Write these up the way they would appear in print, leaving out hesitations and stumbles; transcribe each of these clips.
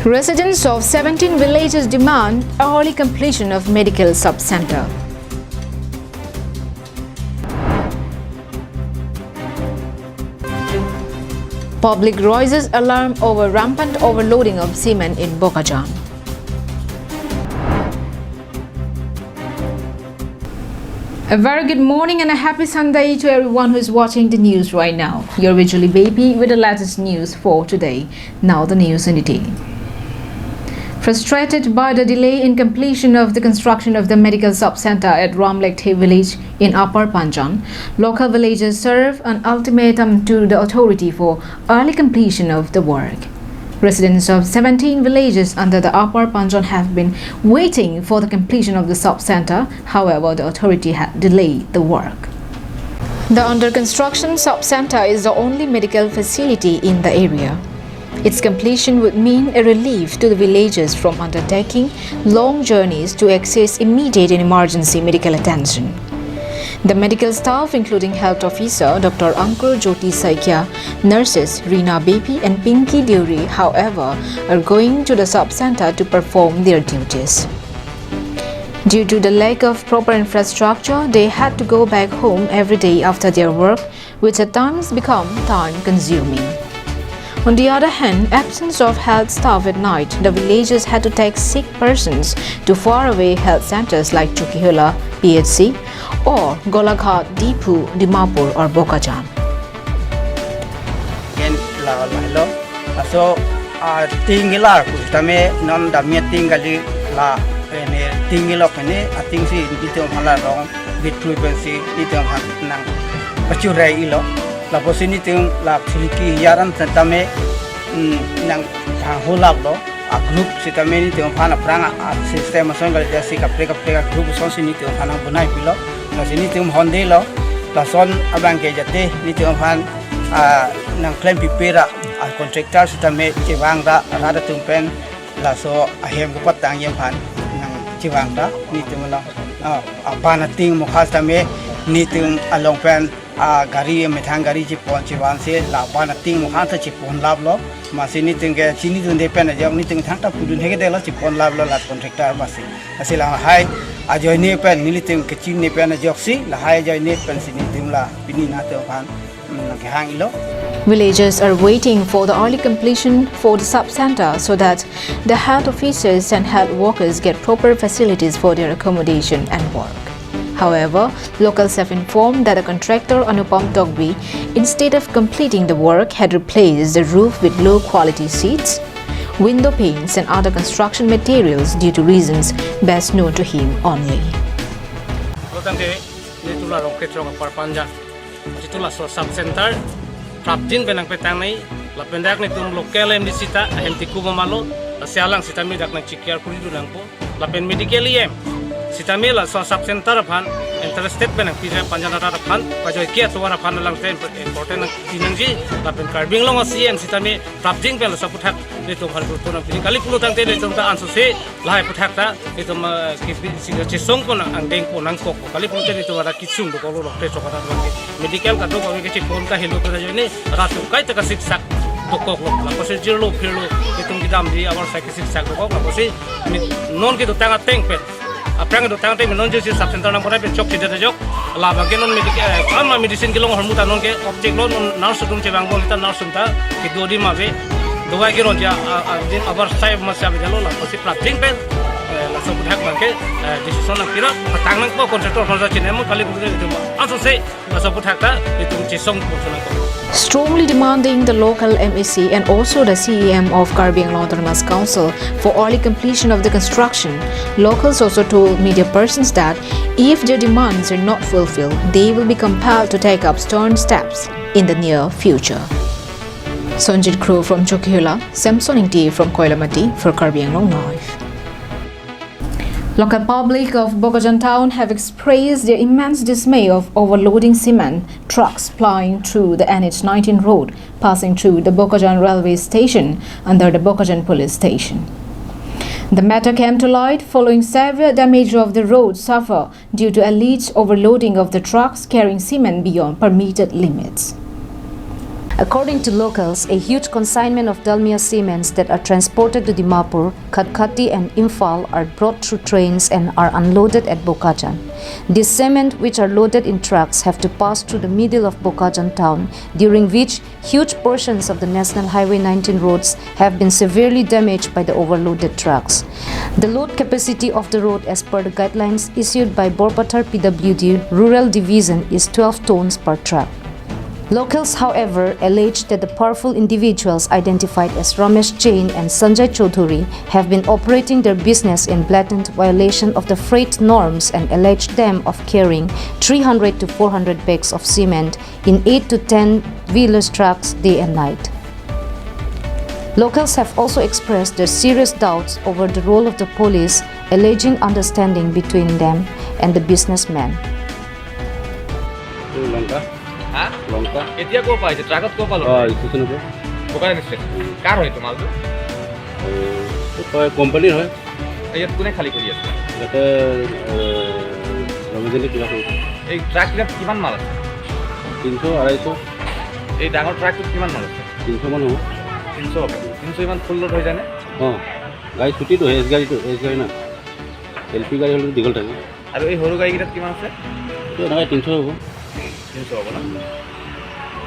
Residents of 17 villages demand early completion of medical sub-center. Public raises alarm over rampant overloading of cement in Bokajam. A very good morning and a happy Sunday to everyone who is watching the news right now. You're visually baby with the latest news for today. Now the news in detail. Frustrated by the delay in completion of the construction of the medical sub-center at Ramlekte village in Upper Panjan, local villagers serve an ultimatum to the authority for early completion of the work. Residents of 17 villages under the Upper Panjan have been waiting for the completion of the sub-center. However, the authority had delayed the work. The under-construction sub-center is the only medical facility in the area. Its completion would mean a relief to the villagers from undertaking long journeys to access immediate and emergency medical attention. The medical staff, including Health Officer Dr. Ankur Jyoti Saikia, nurses Reena Bepi and Pinky Deuri, however, are going to the sub-center to perform their duties. Due to the lack of proper infrastructure, they had to go back home every day after their work, which at times become time-consuming. On the other hand, absence of health staff at night, the villagers had to take sick persons to faraway health centers like Chukihula, PHC, or Golaghat, Dipu, Dimapur, or Bokajam. So, tinggilar kami non dami tinggali la ini tinggilok ini atingsi itu malah dong bitrubensi itu nang pacurai ilo. La posini ting la siliki yaran tame nang hulak lo a group sitame ni ting phana pranga a system songal jasi kapre group son sini ting phana bunai pilo la sini ting honde lo la son abang ke jate ni ting phan a nang claim pipera a contractor sitame chiwang da rada tumpen la so a hem ko patang yem phan nang chiwang da ni ting la a bana ting mo khas tame ni ting along pen gari metang gari cipon ciwan se lapan ting mukan ta cipon lab lo masih ni tinggal sini tu depan aja ni tinggal thang ta pudun hege dela cipon lab lo lat kontraktor masih lah hai aja ni pen ni tinggal kecil ni pen aja oksi lah hai aja ni pen sini tinggal bini na tu pan nak hang ilo. Villagers are waiting for the early completion for the sub-center so that the health officers and health workers get proper facilities for their accommodation and work. However, locals have informed that the contractor Anupam Dogbi, instead of completing the work, had replaced the roof with low-quality seats, window panes and other construction materials due to reasons best known to him only. Sub-center Prapjin benang petang nai lapendak ni tum lokal em disita em tiku mamalo sialang sitami dak nang cikiar kuridu nangpo lapen medical em sitami la sub-center phan interested benang pira panjanara phan pajoi kia tuara phan lang ten important nang tinangji lapen karbing long asiem sitami prapjin pel saputhak itu phan tu nang pini kali pulu tang te itu ta ansu se lahai puthak ta itu ma ki song pon ang deng pon nang kok kali pulu te itu ada kitsung do kolo te chokata medical ka do ko ke pon ka helu ka jone ratu kai ta ka siksak dokok lo la pose jirlo phirlo itung gidam di awar sa ke siksak dokok la pose non ke do tanga tengpe aprang do tanga teng non je sub-center nang pora pe chok chida jok la ba ke non medical ama medicine ke long hormuta non ke object lo nurse dum che bang bol ta nurse ta ke do di ma be do wa ke ron ja din awar sai ma sa be lo la pose practicing pe la so budak bangke decision nang kira patang nang ko contractor khonja chine mo kali budak itu aso se la so budak ta itu chisong ko ko. Strongly demanding the local MEC and also the CEM of Karbi Anglong Autonomous Council for early completion of the construction, locals also told media persons that if their demands are not fulfilled, they will be compelled to take up stern steps in the near future. Sonjit Crew from Chokihula, Samson Ingti from Koilamati for Karbi Anglong Live. Local public of Bokajam town have expressed their immense dismay of overloading cement trucks plying through the NH19 road passing through the Bokajam railway station under the Bokajam police station. The matter came to light following severe damage of the road suffer due to alleged overloading of the trucks carrying cement beyond permitted limits. According to locals, a huge consignment of Dalmia cements that are transported to Dimapur, Khatkati and Imphal are brought through trains and are unloaded at Bokajjan. These cement, which are loaded in trucks, have to pass through the middle of Bokajjan town, during which huge portions of the National Highway 19 roads have been severely damaged by the overloaded trucks. The load capacity of the road as per the guidelines issued by Borpatar PWD Rural Division is 12 tons per truck. Locals, however, allege that the powerful individuals identified as Ramesh Jain and Sanjay Chaudhuri have been operating their business in blatant violation of the freight norms and allege them of carrying 300 to 400 bags of cement in 8 to 10 wheelers trucks day and night. Locals have also expressed their serious doubts over the role of the police, alleging understanding between them and the businessmen. হ্যাঁ লঙ্কা এতিয়া ক'ৰ পাইছে ট্ৰাকত ক'ৰ পালো ষ্টেচনৰ পৰা Bokajan station কাৰ হয় তোমালটো কোম্পানীৰ হয় ইয়াত কোনে খালী কৰি আছে ইয়াতে ৰমেশজনে কিবা কৰিছে এই ট্ৰাককেইটাত কিমান মাল আছে 300 250 এই ডাঙৰ ট্ৰাকটোত কিমান মাল আছে 300 মান হ'ব 300 হ'ব 300 ইমান ফুল লোড হৈ যায়নে অঁ গাড়ী ছুটিটো এছ গাড়ী না এল পি গাড়ী হ'লে দীঘল থাকে আৰু এই সৰু গাড়ীকেইটাত কিমান আছে এইটো এনেকৈ 300 হ'ব 300 হ'ব না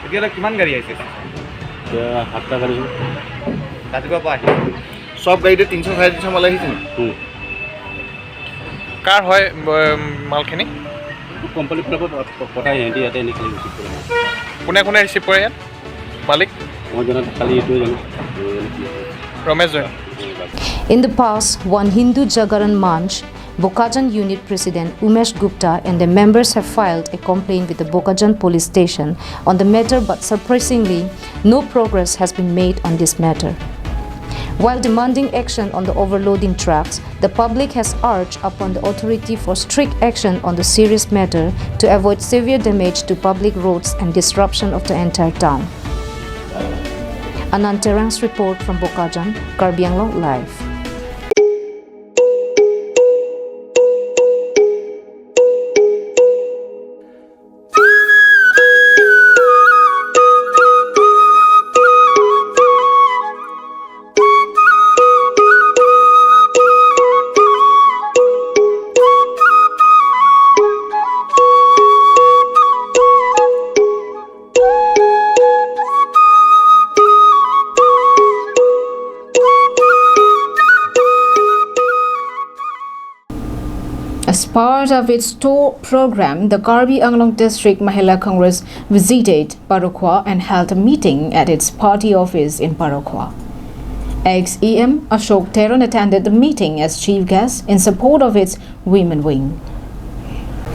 এতিয়ালৈ কিমান গাড়ী আহিছে এতিয়া 7টা গাড়ী হ'ব ৰাতিপুৱা পৰা আহিছে সব গাড়ীতে 300 350 মাল আহিছে কাৰ হয় মালখিনি কোম্পানীৰ পৰা পঠাই সিহঁতি ইয়াতে এনেকৈ ৰিচিভ কৰে কোনে কোনে ৰিচিভ কৰে ইয়াত মালিক মই জনাত খালি এইটোৱে জানো Ramesh Jain In the past, one Hindu Jagaran Manch, Bokajjan Unit President Umesh Gupta and the members have filed a complaint with the Bokajjan police station on the matter, but surprisingly, no progress has been made on this matter. While demanding action on the overloading trucks, the public has urged upon the authority for strict action on the serious matter to avoid severe damage to public roads and disruption of the entire town. Anand Terang's report from Bokajjan, Karbi Anglong Live. As part of its tour program, the Karbi Anglong District Mahila Congress visited Parokwa and held a meeting at its party office in Parokwa. Ex-EM Ashok Teron attended the meeting as chief guest in support of its women wing.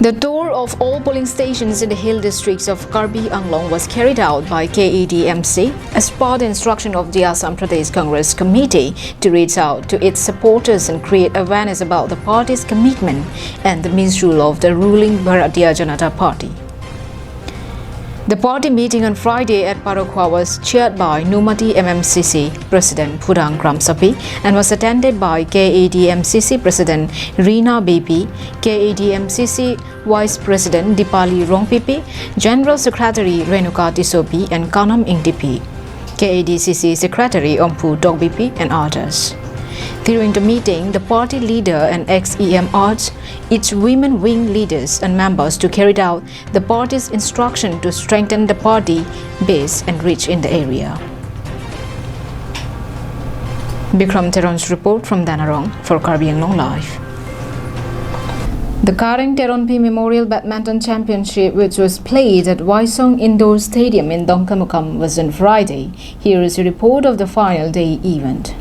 The tour of all polling stations in the hill districts of Karbi Anglong was carried out by KADMC as part of the instruction of the Assam Pradesh Congress Committee to reach out to its supporters and create awareness about the party's commitment and the misrule of the ruling Bharatiya Janata Party. The party meeting on Friday at Parokwa was chaired by Numati MMCC President Phudang Kramsapi and was attended by KADMCC President Reena BP, KADMCC Vice President Dipali Rongpipi, General Secretary Renuka Tisopi and Kanam Ingdipi, KADCC Secretary Ompu Dogbipi and others. During the meeting, the party leader and ex-EM urged its women wing leaders and members to carry out the party's instruction to strengthen the party base and reach in the area. Bikram Teron's report from Danarong for Karbi Anglong Live. The Kareng Teronpi Memorial Badminton Championship, which was played at Waisong Indoor Stadium in Dongkamukam, was on Friday. Here is a report of the final day event.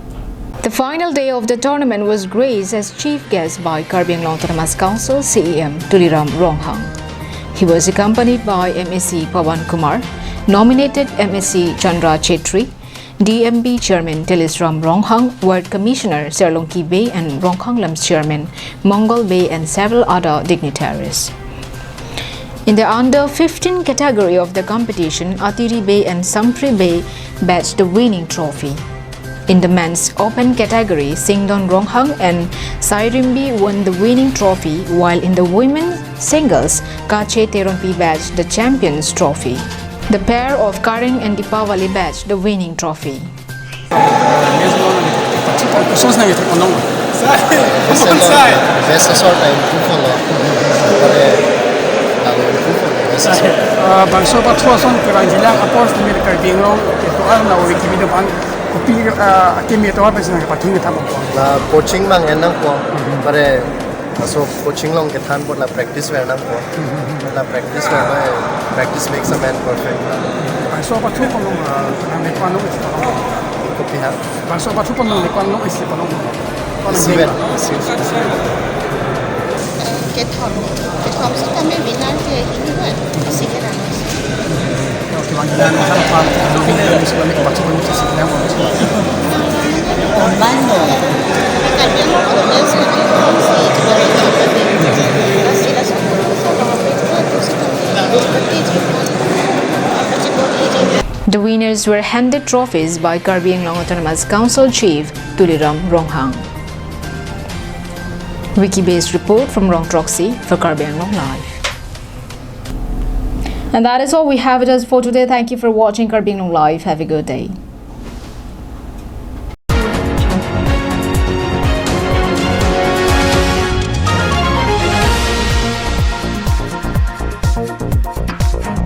The final day of the tournament was graced as chief guest by Karbi Anglong Autonomous Council CEM Tuliram Ronghang. He was accompanied by MSc Pawan Kumar, nominated MSc Chandra Chetri, DMB Chairman Telisram Ronghang, Ward Commissioner Serlongki Bay and Ronghang Lam's Chairman Mongol Bay and several other dignitaries. In the under 15 category of the competition, Atiri Bay and Sampri Bay batched the winning trophy. In the men's open category, Singdon Ronghang and Sairimbi won the winning trophy, while in the women's singles, Kache Teronpi batched the champion's trophy. The pair of Karing and Dipawali batch the winning trophy. Best sort time to follow. Bangso pa tuason ke banjilang apos ni mereka bingrong itu al na wiki video ban kopi kimi to apa sih nak patung kita apa? La coaching mang enang ko. Pare so coaching long ke than por la practice ver enang ko. La practice ver practice makes a man perfect. Bangso pa tu pun nang lekwan nong itu. Kopi ha. Bangso pa tu pun nang lekwan nong itu pun. Siven. Cái thòng sẽ ta mới bị nan thì như vậy sẽ cái nào Ke banjilang sana pa no video ni sebab ni baca pun mesti sedang kan dia mau kalau dia sih dia juga masih dah sama itu seperti The winners were handed trophies by Karbi Anglong Autonomous Council Chief Tuliram Ronghang. Wiki-based report from Rong Troxy for Karbi Anglong Live. And that is all we have with us for today. Thank you for watching Karbi Anglong Live. Have a good day.